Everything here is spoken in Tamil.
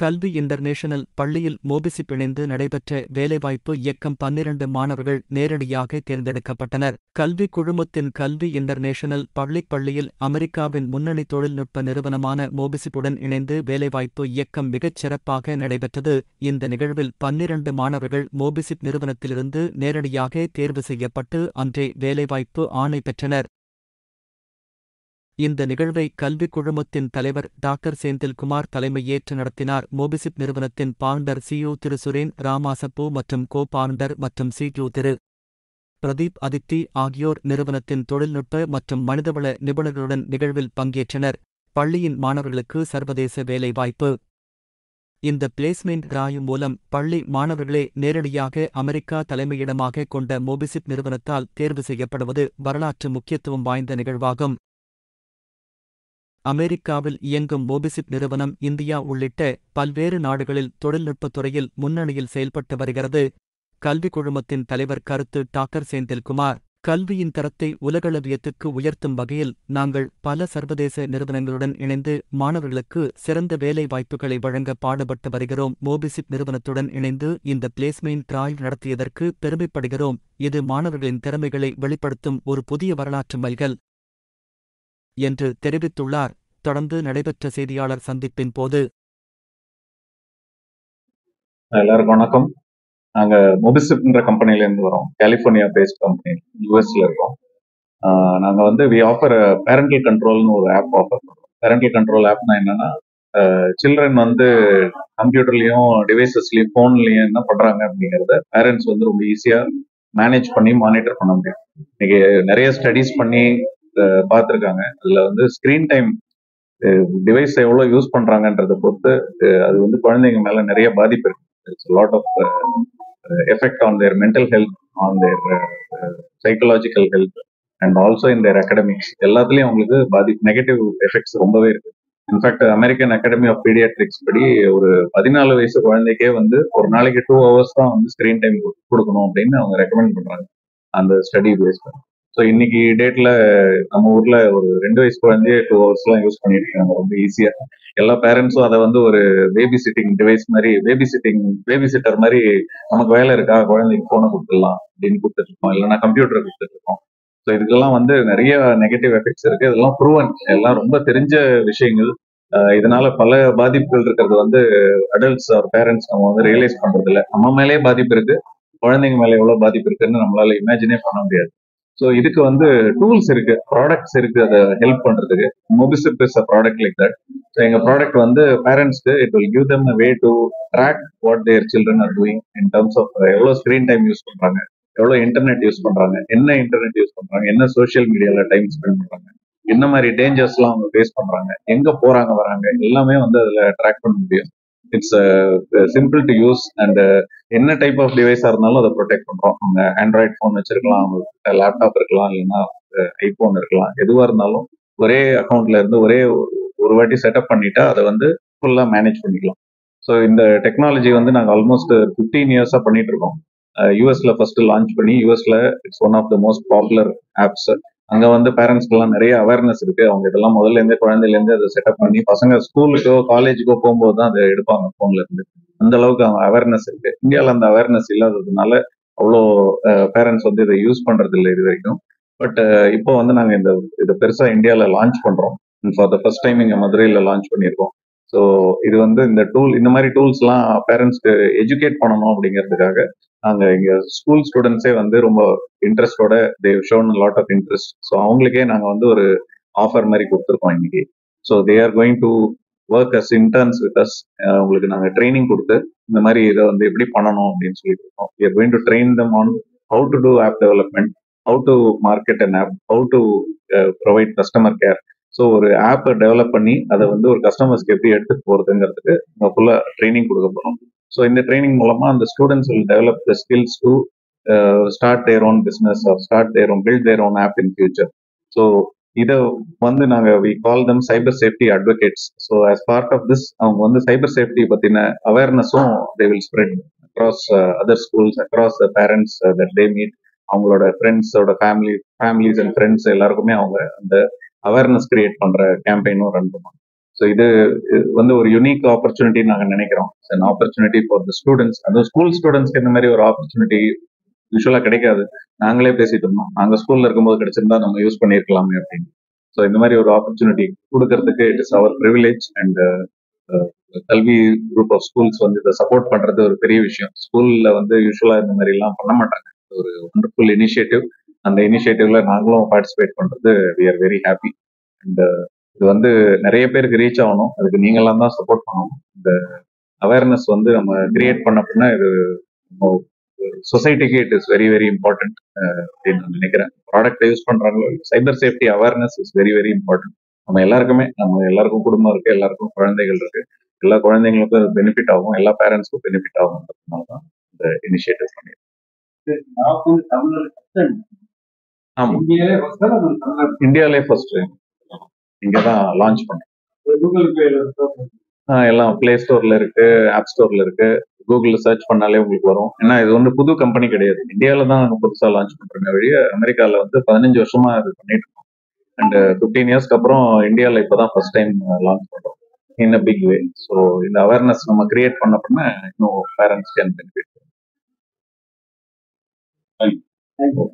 கல்வி இன்டர்நேஷனல் பள்ளியில் மோபிசிப் இணைந்து நடைபெற்ற வேலைவாய்ப்பு இயக்கம் 12 மாணவர்கள் நேரடியாக தேர்ந்தெடுக்கப்பட்டனர். கல்வி குழுமத்தின் கல்வி இன்டர்நேஷனல் பள்ளியில் அமெரிக்காவின் முன்னணி தொழில்நுட்ப நிறுவனமான மோபிசிப்புடன் இணைந்து வேலைவாய்ப்பு இயக்கம் மிகச் சிறப்பாக நடைபெற்றது. இந்த நிகழ்வில் 12 மாணவர்கள் மோபிசிப் நிறுவனத்திலிருந்து நேரடியாக தேர்வு செய்யப்பட்டு அன்றே வேலைவாய்ப்பு ஆணை பெற்றனர். இந்த நிகழ்வை கல்விக் குழுமத்தின் தலைவர் டாக்டர் செந்தில்குமார் தலைமையேற்று நடத்தினார். மோபிசிப் நிறுவனத்தின் பாண்டர் சிஇஓ திரு சுரேன் ராமாசப்பு மற்றும் கோ-பாண்டர் மற்றும் சிஇஓ திரு பிரதீப் அதித்தி ஆகியோர் நிறுவனத்தின் தொழில்நுட்ப மற்றும் மனிதவள நிபுணர்களுடன் நிகழ்வில் பங்கேற்றனர். பள்ளியின் மாணவர்களுக்கு சர்வதேச வேலைவாய்ப்பு. இந்த பிளேஸ்மெண்ட் டிராய்வ் மூலம் பள்ளி மாணவர்களே நேரடியாக அமெரிக்கா தலைமையிடமாக கொண்ட மோபிசிப் நிறுவனத்தால் தேர்வு செய்யப்படுவது வரலாற்று முக்கியத்துவம் வாய்ந்த நிகழ்வாகும். அமெரிக்காவில் இயங்கும் மோபிசிப் நிறுவனம் இந்தியா உள்ளிட்ட பல்வேறு நாடுகளில் தொழில்நுட்பத் துறையில் முன்னணியில் செயல்பட்டு வருகிறது. கல்விக் குழுமத்தின் தலைவர் கருத்து டாக்டர் செந்தில்குமார். கல்வியின் தரத்தை உலகளவியத்துக்கு உயர்த்தும் வகையில் நாங்கள் பல சர்வதேச நிறுவனங்களுடன் இணைந்து மாணவர்களுக்கு சிறந்த வேலை வாய்ப்புகளை வழங்க பாடுபட்டு வருகிறோம். மோபிசிப் நிறுவனத்துடன் இணைந்து இந்த பிளேஸ்மெண்ட் டிராய்வ் நடத்தியதற்கு பெருமைப்படுகிறோம். இது மாணவர்களின் திறமைகளை வெளிப்படுத்தும் ஒரு புதிய வரலாற்று மைல்கல் என்று தெரிவித்துள்ளார். தொடர்ந்து நடைபெற்ற செய்தியாளர் சந்திப்பின் போது எல்லாருக்கும் வணக்கம். நாங்க மோபிசிப்ன்ற கம்பெனில இருந்து வரோம். கலிபோர்னியா பேஸ்ட் கம்பெனி, யூஎஸ்ல இருக்கோம். நாங்க வந்து வி ஆஃபர் பேரண்டல் கண்ட்ரோல்னு ஒரு ஆப் ஆஃபர் பண்றோம். பேரண்டல் கண்ட்ரோல் ஆப்னா என்னன்னா, சில்ட்ரன் வந்து கம்ப்யூட்டர்லயும் டிவைசஸ்லயும் போன்லயும் என்ன பண்றாங்க அப்படிங்கறத பேரண்ட்ஸ் வந்து ரொம்ப ஈஸியா மேனேஜ் பண்ணி மானிட்டர் பண்ண முடியும். இன்னைக்கு நிறைய ஸ்டடிஸ் பண்ணி பார்த்துருக்காங்க. அதுல வந்து ஸ்கிரீன் டைம் டிவைஸ் எவ்வளவு யூஸ் பண்றாங்கன்றத பொறுத்து அது வந்து குழந்தைங்க மேல நிறைய பாதிப்பு இருக்கு. It's lot of effect on their mental health, on their psychological health and also in their academics. எல்லாத்துலயும் அவங்களுக்கு நெகட்டிவ் எஃபெக்ட்ஸ் ரொம்பவே இருக்கு. In fact American Academy of Pediatrics படி ஒரு 14 வயசு குழந்தைக்கே வந்து ஒரு நாளைக்கு 2 hours தான் வந்து ஸ்கிரீன் டைம் கொடுக்கணும் அப்படின்னு அவங்க ரெக்கமெண்ட் பண்றாங்க அந்த ஸ்டடி பேஸ் பண்ணி. ஸோ இன்னைக்கு டேட்ல நம்ம ஊர்ல ஒரு 2 வயசு குழந்தைய 2 hours எல்லாம் யூஸ் பண்ணிட்டு இருக்காங்க ரொம்ப ஈஸியா. எல்லா பேரண்ட்ஸும் அதை வந்து ஒரு பேபி சிட்டிங் டிவைஸ் மாதிரி, பேபி சிட்டர் மாதிரி, நமக்கு வேலை இருக்கா குழந்தைக்கு போனை கொடுத்துடலாம் அப்படின்னு கொடுத்துட்டு இருக்கோம், இல்லைன்னா கம்ப்யூட்டரை கொடுத்துட்டு இருக்கோம். ஸோ இதுக்கெல்லாம் வந்து நிறைய நெகட்டிவ் எஃபெக்ட்ஸ் இருக்கு. இதெல்லாம் ப்ரூவன், எல்லாம் ரொம்ப தெரிஞ்ச விஷயங்கள். இதனால பல பாதிப்புகள் இருக்கிறது வந்து அடல்ட்ஸ் ஆர் பேரண்ட்ஸ் நம்ம வந்து ரியலைஸ் பண்றது இல்லை. நம்ம மேலேயே பாதிப்பு இருக்கு, குழந்தைங்க மேலே எவ்வளவு பாதிப்பு இருக்குன்னு நம்மளால இமேஜினே பண்ண முடியாது. ஸோ இதுக்கு வந்து டூல்ஸ் இருக்கு, ப்ராடக்ட்ஸ் இருக்கு அதை ஹெல்ப் பண்றதுக்கு. Mobicip is a product like that. So எங்க ப்ராடக்ட் வந்து பேரண்ட்ஸ்க்கு it will give them a way to track what their children are doing in terms of எவ்வளோ ஸ்கிரீன் டைம் யூஸ் பண்றாங்க, எவ்வளோ இன்டர்நெட் யூஸ் பண்றாங்க, என்ன இன்டர்நெட் யூஸ் பண்றாங்க, என்ன சோஷியல் மீடியால டைம் ஸ்பெண்ட் பண்றாங்க, என்ன மாதிரி டேஞ்சர்ஸ் எல்லாம் அவங்க ஃபேஸ் பண்றாங்க, எங்க போறாங்க வராங்க, எல்லாமே வந்து அதுல ட்ராக் பண்ண முடியும். It's simple to use and என்ன டைப் ஆஃப் டிவைஸா இருந்தாலும் அதை ப்ரொடெக்ட் பண்றோம். அவங்க ஆண்ட்ராய்ட் ஃபோன் வச்சிருக்கலாம், அவங்ககிட்ட லேப்டாப் இருக்கலாம், இல்லைன்னா ஐபோன் இருக்கலாம், எதுவா இருந்தாலும் ஒரே அக்கௌண்ட்ல இருந்து ஒரே ஒரு வாட்டி செட்டப் பண்ணிட்டா அதை வந்து ஃபுல்லா மேனேஜ் பண்ணிக்கலாம். ஸோ இந்த டெக்னாலஜி வந்து நாங்கள் ஆல்மோஸ்ட் 15 years பண்ணிட்டு இருக்கோம். யூஎஸ்ல ஃபர்ஸ்ட் லான்ச் பண்ணி, யூஎஸ்ல it's one of the most popular apps. அங்க வந்து பேரண்ட்ஸ்க்கு எல்லாம் நிறைய அவேர்னஸ் இருக்கு. அவங்க இதெல்லாம் முதல்ல இருந்தே குழந்தையில இருந்து அதை செட்டப் பண்ணி பசங்க ஸ்கூலுக்கோ காலேஜுக்கோ போகும்போது தான் அதை எடுப்பாங்க போன்ல இருந்து. அந்த அளவுக்கு அவங்க அவேர்னஸ் இருக்கு. இந்தியாவில் அந்த அவேர்னஸ் இல்லாததுனால அவ்வளோ பேரண்ட்ஸ் வந்து இதை யூஸ் பண்றது இல்லை இது வரைக்கும். பட் இப்போ வந்து நாங்க இதை பெருசா இந்தியாவில் லான்ச் பண்றோம். ஃபார் த ஃபர்ஸ்ட் டைம் இங்க மதுரையில லான்ச் பண்ணியிருக்கோம். ஸோ இது வந்து இந்த மாதிரி டூல்ஸ் எல்லாம் பேரண்ட்ஸ்க்கு எஜுகேட் பண்ணணும் அப்படிங்கிறதுக்காக நாங்க இங்க ஸ்கூல் ஸ்டூடெண்ட்ஸே வந்து ரொம்ப இன்ட்ரெஸ்டோட they've shown lot of interest. So அவங்களுக்கே நாங்க வந்து ஒரு ஆஃபர் மாதிரி கொடுத்துருக்கோம் இன்னைக்கு. So they are going to work as interns with us. உங்களுக்கு நாங்கள் ட்ரைனிங் கொடுத்து இந்த மாதிரி இதை வந்து எப்படி பண்ணணும் அப்படின்னு சொல்லிட்டு இருக்கோம். we are going to train them on how to do app development, how to market an app, how to provide customer care. So ஒரு ஆப்பை டெவலப் பண்ணி அதை வந்து ஒரு கஸ்டமர்ஸ்க்கு எப்படி எடுத்துட்டு போறதுங்கிறதுக்கு நம்ம ஃபுல்லா ட்ரைனிங் கொடுக்க போறோம். ஸோ இந்த ட்ரைனிங் மூலமா அந்த students will develop the skills to start their own business or build their own app in future. So இதை வந்து நாங்க we call them cyber safety advocates. So as part of this அவங்க வந்து சைபர் சேஃப்டி பத்தின அவேர்னஸும் they will spread across other schools, across the parents that they meet. அவங்களோட ஃப்ரெண்ட்ஸோட ஃபேமிலிஸ் அண்ட் ஃப்ரெண்ட்ஸ் எல்லாருக்குமே அவங்க அந்த அவேர்னஸ் கிரியேட் பண்ற கேம்பெயினும் ரன் பண்ணுவாங்க. ஸோ இது வந்து ஒரு யூனிக் ஆப்பர்ச்சுனிட்டி நாங்க நினைக்கிறோம். ஆப்பர்ச்சுனிட்டி ஃபார் த ஸ்டூடெண்ட்ஸ், அதுவும் ஸ்கூல் ஸ்டூடெண்ட்ஸ்க்கு இந்த மாதிரி ஒரு ஆப்பர்ச்சுனிட்டி யூஸ்வலா கிடைக்காது. நாங்களே பேசிட்டு இருந்தோம், நாங்க ஸ்கூல்ல இருக்கும்போது கிடைச்சிருந்தா நம்ம யூஸ் பண்ணியிருக்கலாமே அப்படின்னு. ஸோ இந்த மாதிரி ஒரு ஆப்பர்ச்சுனிட்டி கொடுக்கறதுக்கு it is our privilege. And Kalvi group of schools வந்து இதை சப்போர்ட் பண்றது ஒரு பெரிய விஷயம். ஸ்கூல்ல வந்து யூஸ்வலா இந்த மாதிரி எல்லாம் பண்ண மாட்டாங்க. ஒரு வண்டர்ஃபுல் இனிஷியேட்டிவ். அந்த இனிஷியேட்டிவ்ல நாங்களும் பார்ட்டிசிபேட் பண்றது we are very happy. And இது வந்து நிறைய பேருக்கு ரீச் ஆகணும், அதுக்கு நீங்களாம் தான் சப்போர்ட் பண்ணணும். இந்த அவேர்னஸ் வந்து நம்ம கிரியேட் பண்ண இது சொசைட்டிக்கு it is very very important அப்படின்னு நான் நினைக்கிறேன். ப்ராடக்ட் யூஸ் பண்றாங்களோ, cyber safety awareness is very very important. நம்ம எல்லாருக்கும் குடும்பம் இருக்கு, எல்லாருக்கும் குழந்தைகள் இருக்கு. எல்லா குழந்தைங்களுக்கும் அது பெனிஃபிட் ஆகும், எல்லா பேரண்ட்ஸ்க்கும் பெனிஃபிட் ஆகும்ன்றதுனால தான் இந்த இனிஷியேட்டிவ் பண்ணியிருக்கோம். ஆமா, இந்தியாவிலே ஃபர்ஸ்ட் இங்கதான் லான்ச் பண்ணோம். எல்லாம் பிளே ஸ்டோர்ல இருக்கு, ஆப் ஸ்டோர்ல இருக்கு. கூகுள்ல சர்ச் பண்ணாலே உங்களுக்கு வரும். ஏன்னா இது வந்து புது கம்பெனி கிடையாது, இந்தியாவில தான் நாங்கள் புதுசா லான்ச் பண்றோமே வழிய அமெரிக்கால வந்து 15 வருஷமா இது பண்ணிட்டு இருக்கோம். அண்ட் 15 இயர்ஸ்க்கு அப்புறம் இந்தியாவில் இப்பதான் ஃபர்ஸ்ட் டைம் லான்ச் பண்றோம் இன் அ பிக் வே. ஸோ இந்த அவேர்னஸ் நம்ம கிரியேட் பண்ண இன்னும் பேரண்ட்ஸ் கேன் பெனிஃபிட். தேங்க்யூ.